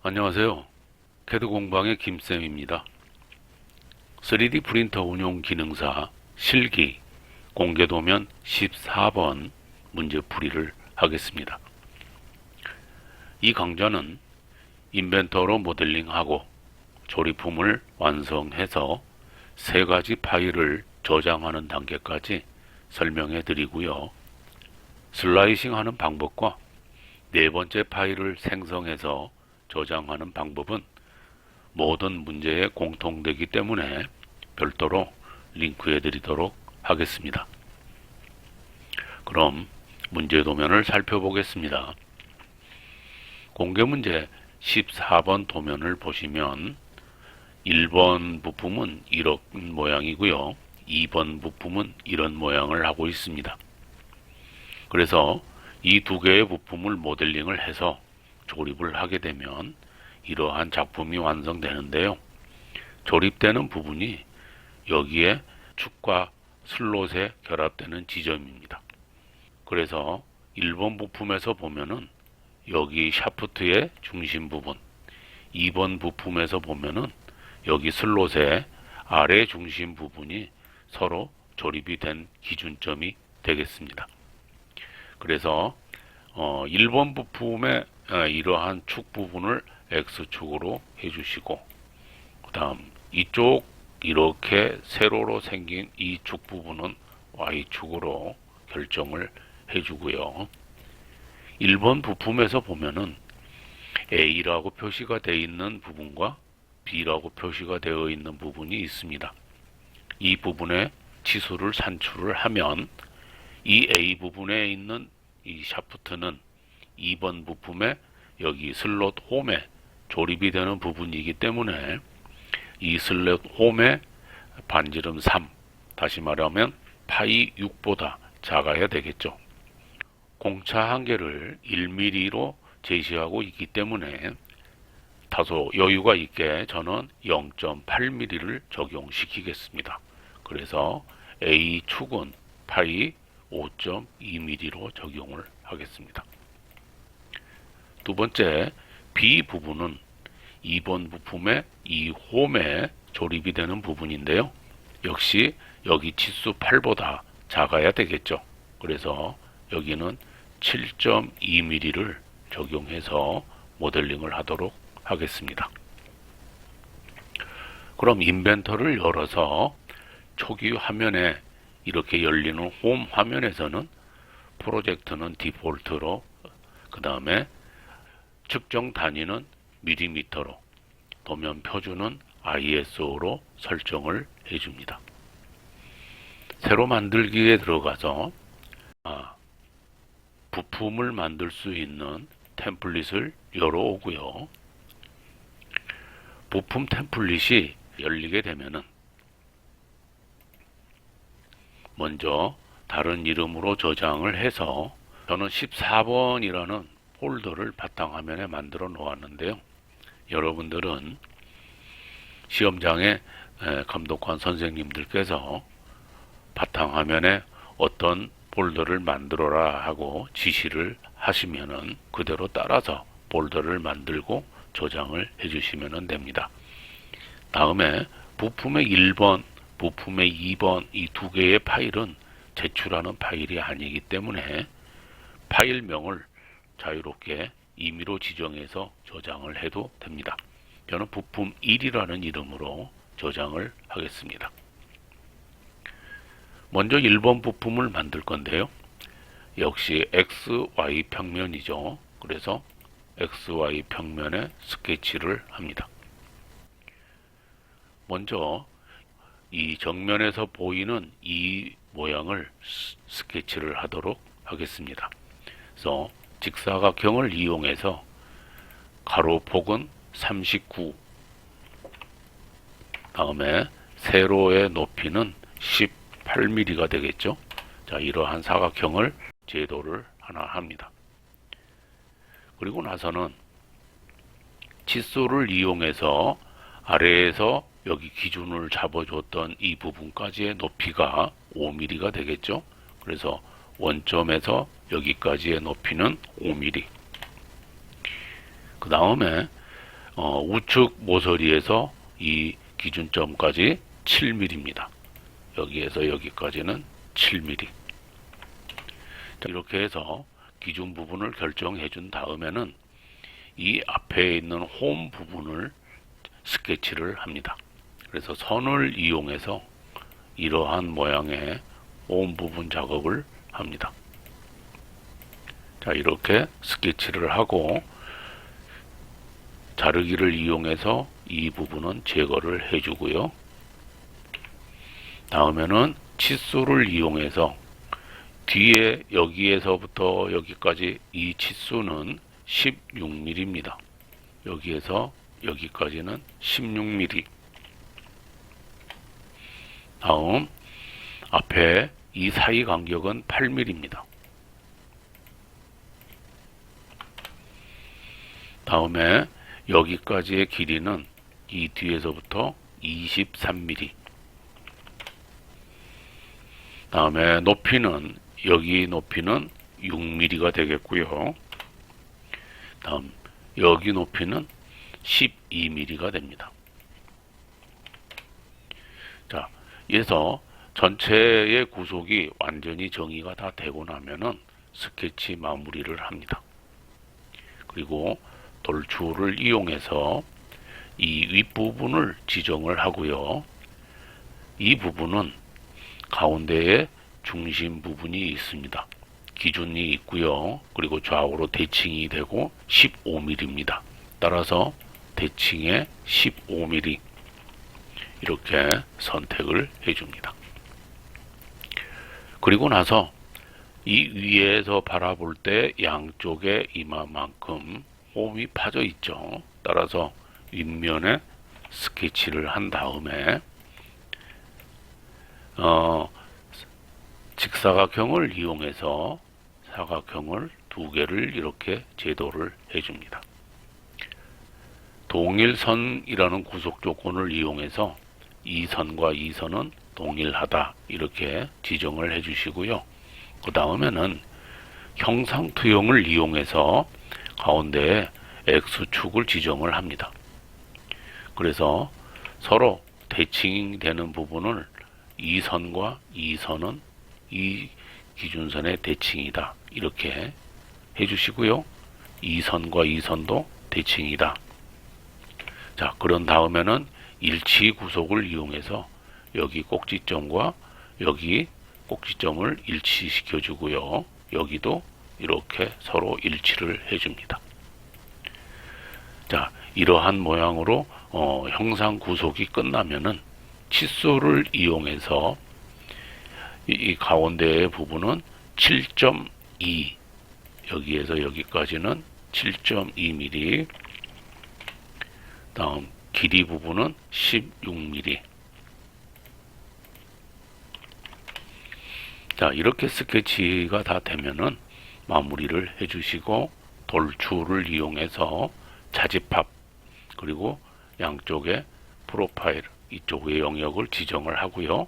안녕하세요. 캐드 공방의 김쌤입니다. 3D 프린터 운용 기능사 실기 공개도면 14번 문제풀이를 하겠습니다. 이 강좌는 인벤터로 모델링하고 조립품을 완성해서 3가지 파일을 저장하는 단계까지 설명해 드리고요. 슬라이싱 하는 방법과 4번째 파일을 생성해서 저장하는 방법은 모든 문제에 공통되기 때문에 별도로 링크해 드리도록 하겠습니다. 그럼 문제 도면을 살펴보겠습니다. 공개 문제 14번 도면을 보시면 1번 부품은 이런 모양이고요. 2번 부품은 이런 모양을 하고 있습니다. 그래서 이 두 개의 부품을 모델링을 해서 조립을 하게 되면 이러한 작품이 완성되는데요. 조립되는 부분이 여기에 축과 슬롯에 결합되는 지점입니다. 그래서 1번 부품에서 보면은 여기 샤프트의 중심 부분, 2번 부품에서 보면은 여기 슬롯의 아래 중심 부분이 서로 조립이 된 기준점이 되겠습니다. 그래서 1번 부품의 이러한 축 부분을 X축으로 해주시고, 그 다음 이쪽 이렇게 세로로 생긴 이 축 부분은 Y축으로 결정을 해주고요. 1번 부품에서 보면은 A라고 표시가 되어 있는 부분과 B라고 표시가 되어 있는 부분이 있습니다. 이 부분의 치수를 산출을 하면 이 A 부분에 있는 이 샤프트는 2번 부품에 여기 슬롯 홈에 조립이 되는 부분이기 때문에 이 슬롯 홈의 반지름 3, 다시 말하면 파이 6보다 작아야 되겠죠. 공차 한계를 1mm로 제시하고 있기 때문에 다소 여유가 있게 저는 0.8mm를 적용시키겠습니다. 그래서 A축은 파이 5.2mm로 적용을 하겠습니다. 두 번째, B 부분은 2번 부품의 이 홈에 조립이 되는 부분인데요. 역시 여기 치수 8보다 작아야 되겠죠. 그래서 여기는 7.2mm를 적용해서 모델링을 하도록 하겠습니다. 그럼 인벤터를 열어서 초기 화면에 이렇게 열리는 홈 화면에서는 프로젝트는 디폴트로, 그 다음에 측정 단위는 밀리미터로, 도면 표준은 ISO로 설정을 해줍니다. 새로 만들기에 들어가서 부품을 만들 수 있는 템플릿을 열어오고요. 부품 템플릿이 열리게 되면은 먼저 다른 이름으로 저장을 해서 저는 14번이라는 폴더를 바탕화면에 만들어 놓았는데요. 여러분들은 시험장에 감독관 선생님들께서 바탕화면에 어떤 폴더를 만들어라 하고 지시를 하시면은 그대로 따라서 폴더를 만들고 저장을 해주시면 됩니다. 다음에 부품의 1번, 부품의 2번 이 두 개의 파일은 제출하는 파일이 아니기 때문에 파일명을 자유롭게 임의로 지정해서 저장을 해도 됩니다. 저는 부품 1이라는 이름으로 저장을 하겠습니다. 먼저 1번 부품을 만들 건데요. 역시 XY 평면이죠. 그래서 XY 평면에 스케치를 합니다. 먼저 이 정면에서 보이는 이 모양을 스케치를 하도록 하겠습니다. 그래서 직사각형을 이용해서 가로폭은 39, 다음에 세로의 높이는 18mm가 되겠죠. 자, 이러한 사각형을 제도를 하나 합니다. 그리고 나서는 칫솔을 이용해서 아래에서 여기 기준을 잡아줬던 이 부분까지의 높이가 5mm가 되겠죠. 그래서 원점에서 여기까지의 높이는 5mm. 그 다음에 우측 모서리에서 이 기준점까지 7mm입니다. 여기에서 여기까지는 7mm. 이렇게 해서 기준 부분을 결정해 준 다음에는 이 앞에 있는 홈 부분을 스케치를 합니다. 그래서 선을 이용해서 이러한 모양의 홈 부분 작업을 합니다. 자, 이렇게 스케치를 하고 자르기를 이용해서 이 부분은 제거를 해주고요. 다음에는 칫솔을 이용해서 뒤에 여기에서부터 여기까지 이 치수는 16mm입니다. 여기에서 여기까지는 16mm. 다음 앞에 이 사이 간격은 8mm입니다. 다음에 여기까지의 길이는 이 뒤에서부터 23mm. 다음에 높이는 여기 높이는 6mm가 되겠고요. 다음 여기 높이는 12mm가 됩니다. 자, 그래서 전체의 구속이 완전히 정의가 다 되고 나면은 스케치 마무리를 합니다. 그리고 돌출을 이용해서 이 윗부분을 지정을 하고요. 이 부분은 가운데에 중심 부분이 있습니다. 기준이 있고요. 그리고 좌우로 대칭이 되고 15mm입니다. 따라서 대칭에 15mm 이렇게 선택을 해줍니다. 그리고 나서 이 위에서 바라볼 때 양쪽에 이마만큼 홈이 파져 있죠. 따라서 윗면에 스케치를 한 다음에 직사각형을 이용해서 사각형을 두 개를 이렇게 제도를 해줍니다. 동일선이라는 구속 조건을 이용해서 이 선과 이 선은 동일하다 이렇게 지정을 해주시고요. 그 다음에는 형상투영을 이용해서 가운데에 X축을 지정을 합니다. 그래서 서로 대칭되는 부분을 이 선과 이 선은 이 기준선의 대칭이다 이렇게 해주시고요. 이 선과 이 선도 대칭이다. 자, 그런 다음에는 일치 구속을 이용해서 여기 꼭지점과 여기 꼭지점을 일치시켜 주고요. 여기도 이렇게 서로 일치를 해줍니다. 자, 이러한 모양으로 형상 구속이 끝나면은 칫솔을 이용해서 이 가운데의 부분은 7.2 여기에서 여기까지는 7.2mm 다음 길이 부분은 16mm. 자, 이렇게 스케치가 다 되면은 마무리를 해주시고 돌출을 이용해서 차집합 그리고 양쪽에 프로파일 이쪽의 영역을 지정을 하고요.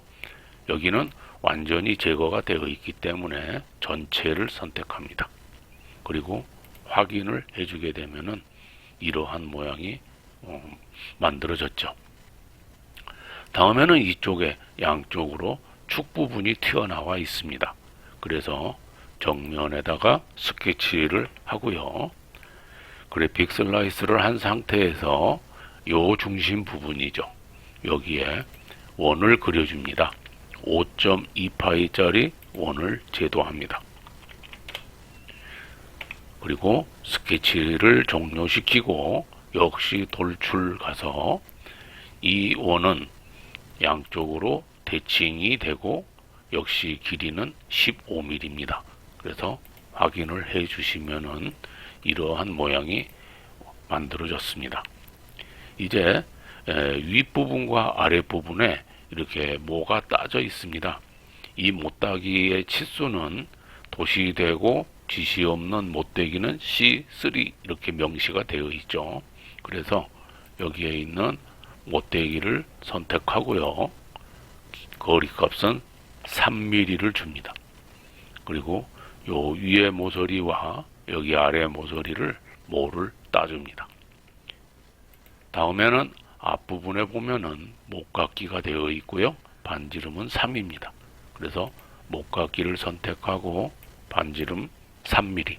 여기는 완전히 제거가 되어 있기 때문에 전체를 선택합니다. 그리고 확인을 해주게 되면은 이러한 모양이 만들어졌죠. 다음에는 이쪽에 양쪽으로 축 부분이 튀어나와 있습니다. 그래서 정면에다가 스케치를 하고요. 그래픽 슬라이스를 한 상태에서 요 중심 부분이죠. 여기에 원을 그려줍니다. 5.2파이짜리 원을 제도합니다. 그리고 스케치를 종료시키고 역시 돌출 가서 이 원은 양쪽으로 대칭이 되고 역시 길이는 15mm입니다. 그래서 확인을 해 주시면은 이러한 모양이 만들어졌습니다. 이제 윗부분과 아랫부분에 이렇게 모가 따져 있습니다. 이 못따기의 치수는 도시되고 지시 없는 못대기는 C3 이렇게 명시가 되어 있죠. 그래서 여기에 있는 못대기를 선택하고요. 거리값은 3mm를 줍니다. 그리고 요 위에 모서리와 여기 아래 모서리를 모를 따줍니다. 다음에는 앞부분에 보면은 목깎이가 되어 있고요. 반지름은 3입니다. 그래서 목깎이를 선택하고 반지름 3mm.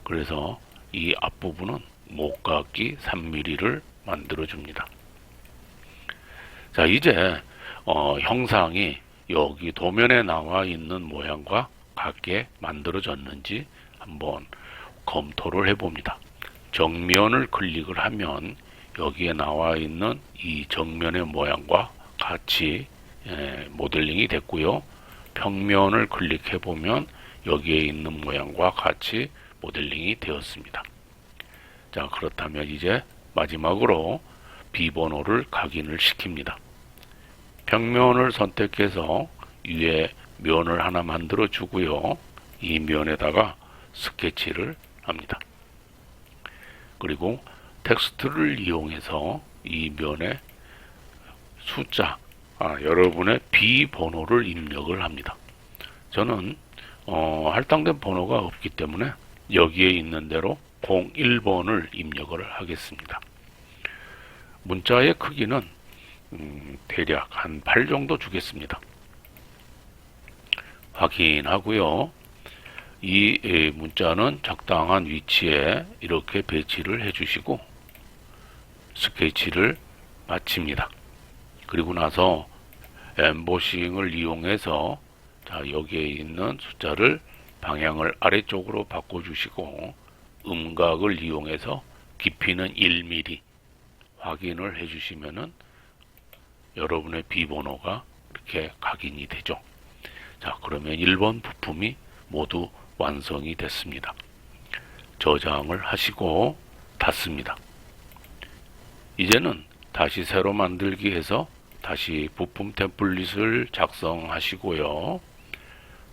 그래서 이 앞부분은 목깎이 3mm를 만들어 줍니다. 자, 이제 형상이 여기 도면에 나와 있는 모양과 같게 만들어졌는지 한번 검토를 해봅니다. 정면을 클릭을 하면 여기에 나와 있는 이 정면의 모양과 같이 모델링이 됐고요. 평면을 클릭해 보면 여기에 있는 모양과 같이 모델링이 되었습니다. 자, 그렇다면 이제 마지막으로 비번호를 각인을 시킵니다. 평면을 선택해서 위에 면을 하나 만들어 주고요. 이 면에다가 스케치를 합니다. 그리고 텍스트를 이용해서 이 면에 숫자, 여러분의 비번호를 입력을 합니다. 저는 할당된 번호가 없기 때문에 여기에 있는 대로 01번을 입력을 하겠습니다. 문자의 크기는 대략 한 8 정도 주겠습니다. 확인하고요. 이 문자는 적당한 위치에 이렇게 배치를 해주시고 스케치를 마칩니다. 그리고 나서 엠보싱을 이용해서 여기에 있는 숫자를 방향을 아래쪽으로 바꿔주시고 음각을 이용해서 깊이는 1mm 확인을 해주시면은 여러분의 비번호가 이렇게 각인이 되죠. 자, 그러면 1번 부품이 모두 완성이 됐습니다. 저장을 하시고 닫습니다. 이제는 다시 새로 만들기 해서 다시 부품 템플릿을 작성하시고요.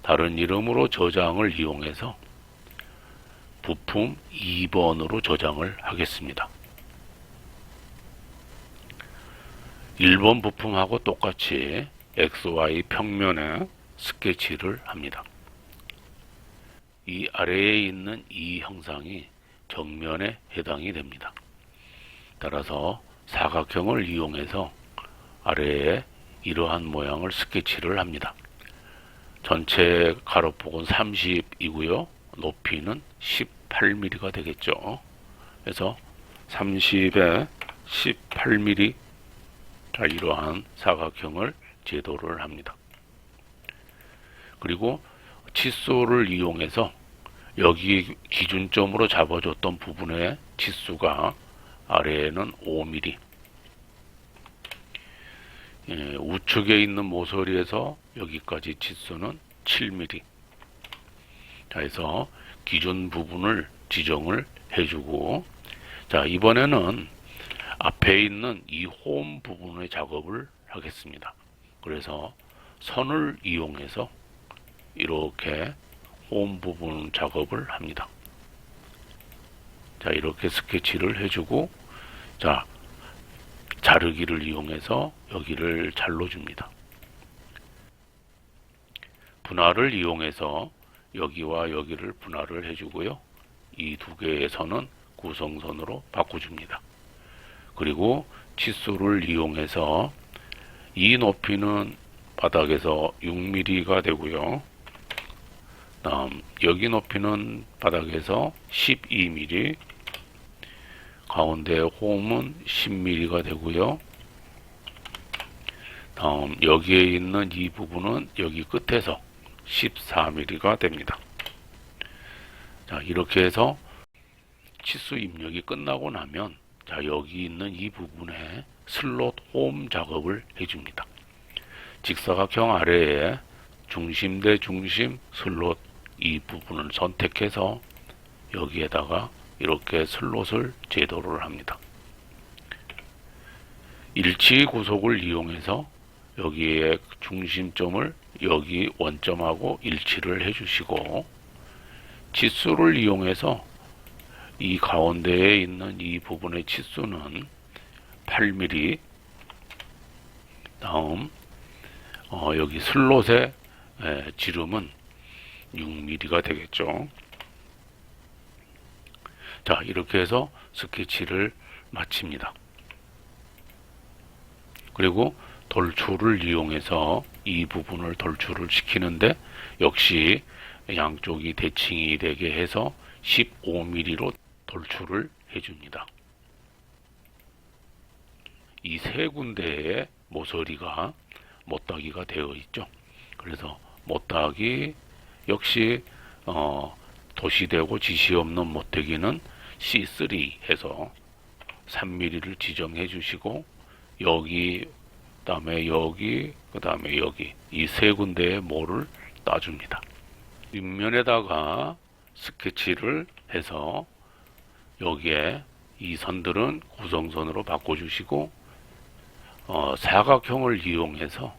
다른 이름으로 저장을 이용해서 부품 2번으로 저장을 하겠습니다. 1번 부품하고 똑같이 XY 평면에 스케치를 합니다. 이 아래에 있는 이 형상이 정면에 해당이 됩니다. 따라서 사각형을 이용해서 아래에 이러한 모양을 스케치를 합니다. 전체 가로폭은 30이고요. 높이는 18mm가 되겠죠. 그래서 30에 18mm 이러한 사각형을 제도를 합니다. 그리고 치수를 이용해서 여기 기준점으로 잡아줬던 부분의 치수가 아래에는 5mm, 우측에 있는 모서리에서 여기까지 치수는 7mm. 자, 해서 기준 부분을 지정을 해주고, 자, 이번에는 앞에 있는 이 홈 부분의 작업을 하겠습니다. 그래서 선을 이용해서 이렇게 홈 부분 작업을 합니다. 자, 이렇게 스케치를 해주고, 자, 자르기를 이용해서 여기를 잘라줍니다. 분할을 이용해서 여기와 여기를 분할을 해주고요. 이 두 개의 선은 구성선으로 바꿔줍니다. 그리고 치수를 이용해서 이 높이는 바닥에서 6mm가 되고요. 다음 여기 높이는 바닥에서 12mm, 가운데 홈은 10mm가 되고요. 다음 여기에 있는 이 부분은 여기 끝에서 14mm가 됩니다. 자, 이렇게 해서 치수 입력이 끝나고 나면, 자, 여기 있는 이 부분에 슬롯 홈 작업을 해줍니다. 직사각형 아래에 중심 대 중심 슬롯 이 부분을 선택해서 여기에다가 이렇게 슬롯을 제도를 합니다. 일치 구속을 이용해서 여기에 중심점을 여기 원점하고 일치를 해주시고, 치수를 이용해서 이 가운데에 있는 이 부분의 치수는 8mm, 다음 여기 슬롯의 지름은 6mm가 되겠죠. 자, 이렇게 해서 스케치를 마칩니다. 그리고 돌출을 이용해서 이 부분을 돌출을 시키는데 역시 양쪽이 대칭이 되게 해서 15mm로 돌출을 해줍니다. 이 세 군데에 모서리가 못따기가 되어 있죠. 그래서 못따기 역시 도시되고 지시 없는 못대기는 C3 해서 3mm를 지정해 주시고 여기 그다음에 여기 그다음에 여기 이 세 군데의 모를 따줍니다. 윗면에다가 스케치를 해서 여기에 이 선들은 구성선으로 바꿔주시고 사각형을 이용해서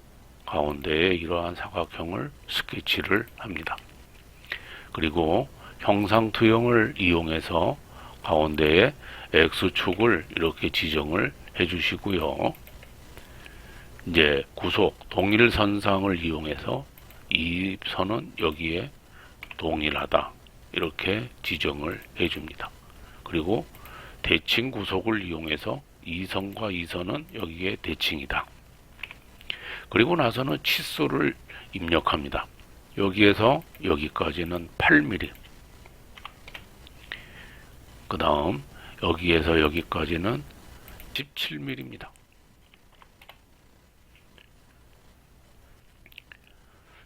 가운데에 이러한 사각형을 스케치를 합니다. 그리고 형상투영을 이용해서 가운데에 X축을 이렇게 지정을 해 주시고요. 이제 구속 동일선상을 이용해서 이 선은 여기에 동일하다 이렇게 지정을 해 줍니다. 그리고 대칭 구속을 이용해서 이 선과 이 선은 여기에 대칭이다. 그리고 나서는 치수를 입력합니다. 여기에서 여기까지는 8mm, 그 다음 여기에서 여기까지는 17mm입니다.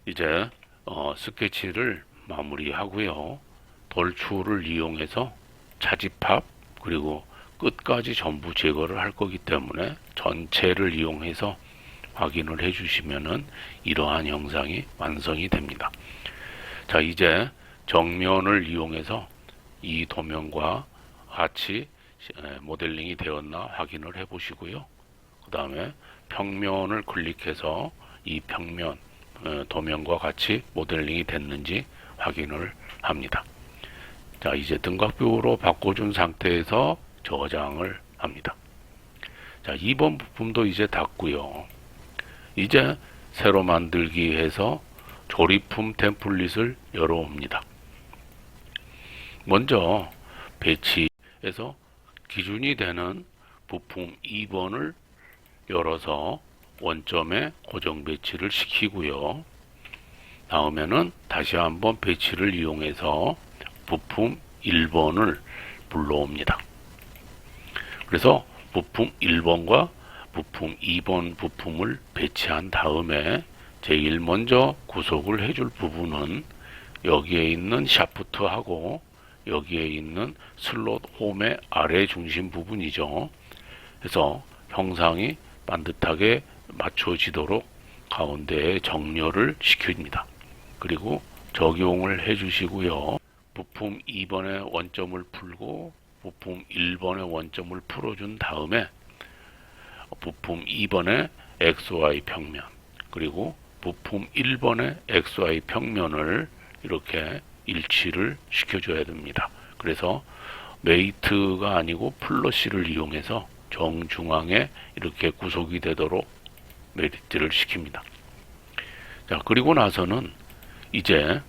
이제 스케치를 마무리하고요. 돌출을 이용해서 차집합 그리고 끝까지 전부 제거를 할 거기 때문에 전체를 이용해서 확인을 해 주시면은 이러한 형상이 완성이 됩니다. 자, 이제 정면을 이용해서 이 도면과 같이 모델링이 되었나 확인을 해 보시고요. 그 다음에 평면을 클릭해서 이 평면 도면과 같이 모델링이 됐는지 확인을 합니다. 자, 이제 등각뷰로 바꿔준 상태에서 저장을 합니다. 자, 2번 부품도 이제 닫고요. 이제 새로 만들기 해서 조립품 템플릿을 열어옵니다. 먼저 배치에서 기준이 되는 부품 2번을 열어서 원점에 고정 배치를 시키고요. 다음에는 다시 한번 배치를 이용해서 부품 1번을 불러옵니다. 그래서 부품 1번과 부품 2번 부품을 배치한 다음에 제일 먼저 구속을 해줄 부분은 여기에 있는 샤프트하고 여기에 있는 슬롯 홈의 아래 중심 부분이죠. 그래서 형상이 반듯하게 맞춰지도록 가운데에 정렬을 시킵니다. 그리고 적용을 해 주시고요. 부품 2번의 원점을 풀고 부품 1번의 원점을 풀어준 다음에 부품 2번의 XY 평면 그리고 부품 1번의 XY 평면을 이렇게 일치를 시켜줘야 됩니다. 그래서 메이트가 아니고 플러시를 이용해서 정중앙에 이렇게 구속이 되도록 메이트를 시킵니다. 자, 그리고 나서는 이제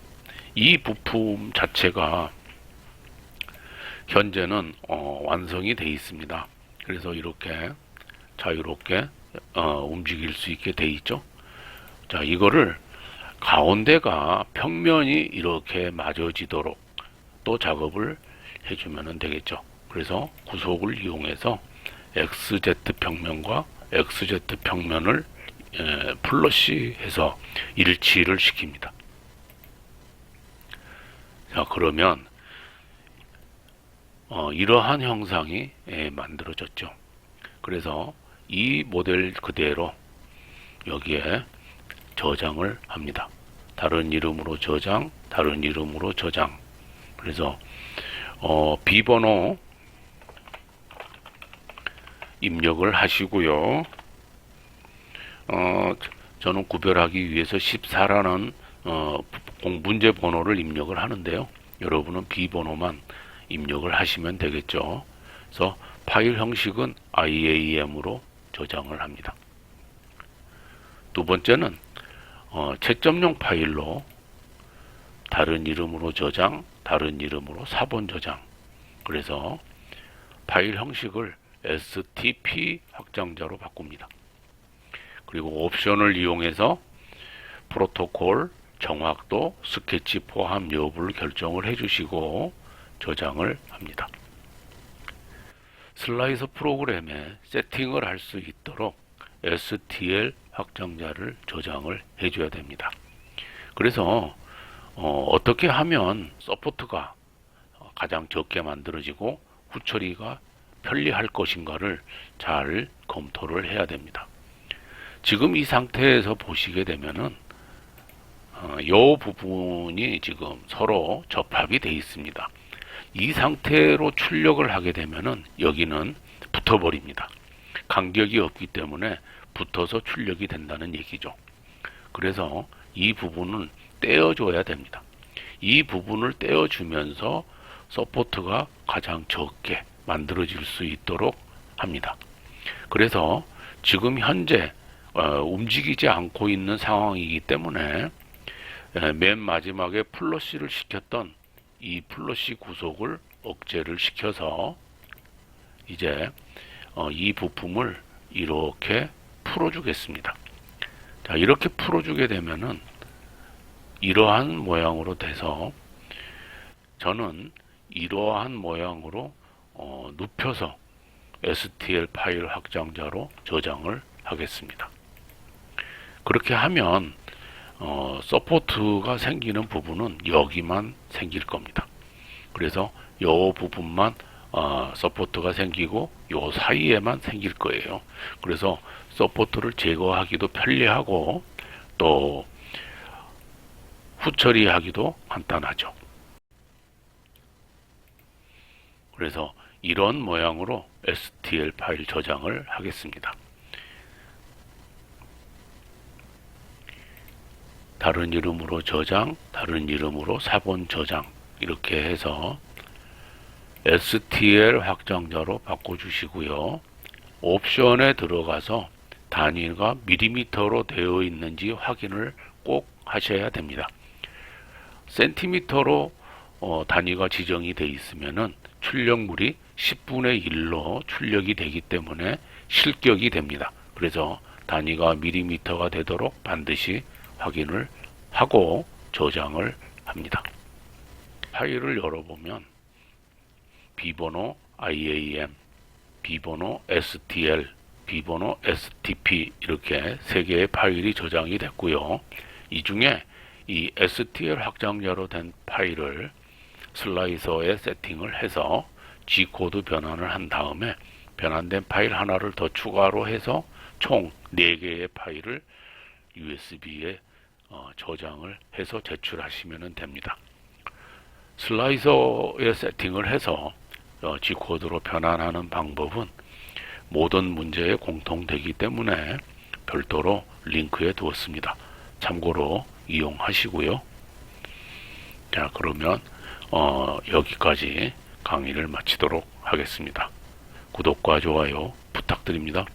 이 부품 자체가 현재는 완성이 되어 있습니다. 그래서 이렇게 자유롭게 움직일 수 있게 되어 있죠. 자, 이거를 가운데가 평면이 이렇게 맞아지도록 또 작업을 해주면 되겠죠. 그래서 구속을 이용해서 XZ 평면과 XZ 평면을 플러시해서 일치를 시킵니다. 자, 그러면 이러한 형상이 만들어졌죠. 그래서 이 모델 그대로 여기에 저장을 합니다. 다른 이름으로 저장, 다른 이름으로 저장. 그래서 비번호 입력을 하시고요. 저는 구별하기 위해서 14라는 문제 번호를 입력을 하는데요. 여러분은 비번호만 입력을 하시면 되겠죠. 그래서 파일 형식은 IAM으로 저장을 합니다. 두 번째는 채점용 파일로 다른 이름으로 저장, 다른 이름으로 4번 저장. 그래서 파일 형식을 STP 확장자로 바꿉니다. 그리고 옵션을 이용해서 프로토콜, 정확도, 스케치 포함 여부를 결정을 해주시고 저장을 합니다. 슬라이서 프로그램에 세팅을 할 수 있도록 STL 확장자를 저장을 해줘야 됩니다. 그래서 어떻게 하면 서포트가 가장 적게 만들어지고 후처리가 편리할 것인가를 잘 검토를 해야 됩니다. 지금 이 상태에서 보시게 되면은 이 부분이 지금 서로 접합이 되어 있습니다. 이 상태로 출력을 하게 되면은 여기는 붙어버립니다. 간격이 없기 때문에 붙어서 출력이 된다는 얘기죠. 그래서 이 부분은 떼어줘야 됩니다. 이 부분을 떼어주면서 서포트가 가장 적게 만들어질 수 있도록 합니다. 그래서 지금 현재 움직이지 않고 있는 상황이기 때문에 맨 마지막에 플러시를 시켰던 이 플러시 구속을 억제를 시켜서 이제 이 부품을 이렇게 풀어주겠습니다. 자, 이렇게 풀어주게 되면은 이러한 모양으로 돼서 저는 이러한 모양으로 눕혀서 STL 파일 확장자로 저장을 하겠습니다. 그렇게 하면 서포트가 생기는 부분은 여기만 생길 겁니다. 그래서 이 부분만 서포트가 생기고 요 사이에만 생길 거예요. 그래서 서포트를 제거하기도 편리하고 또 후처리하기도 간단하죠. 그래서 이런 모양으로 STL 파일 저장을 하겠습니다. 다른 이름으로 저장, 다른 이름으로 사본 저장 이렇게 해서 STL 확장자로 바꿔주시고요. 옵션에 들어가서 단위가 밀리미터로 되어 있는지 확인을 꼭 하셔야 됩니다. 센티미터로 단위가 지정이 되어 있으면은 출력물이 10분의 1로 출력이 되기 때문에 실격이 됩니다. 그래서 단위가 밀리미터가 되도록 반드시 확인을 하고 저장을 합니다. 파일을 열어보면 비번호 IAM, 비번호 STL, 비번호 STP 이렇게 세 개의 파일이 저장이 됐고요. 이 중에 이 STL 확장자로 된 파일을 슬라이서에 세팅을 해서 G코드 변환을 한 다음에 변환된 파일 하나를 더 추가로 해서 총 4개의 파일을 USB에 저장을 해서 제출하시면 됩니다. 슬라이서에 세팅을 해서 G코드로 변환하는 방법은 모든 문제에 공통되기 때문에 별도로 링크에 두었습니다. 참고로 이용하시고요. 자, 그러면 여기까지 강의를 마치도록 하겠습니다. 구독과 좋아요 부탁드립니다.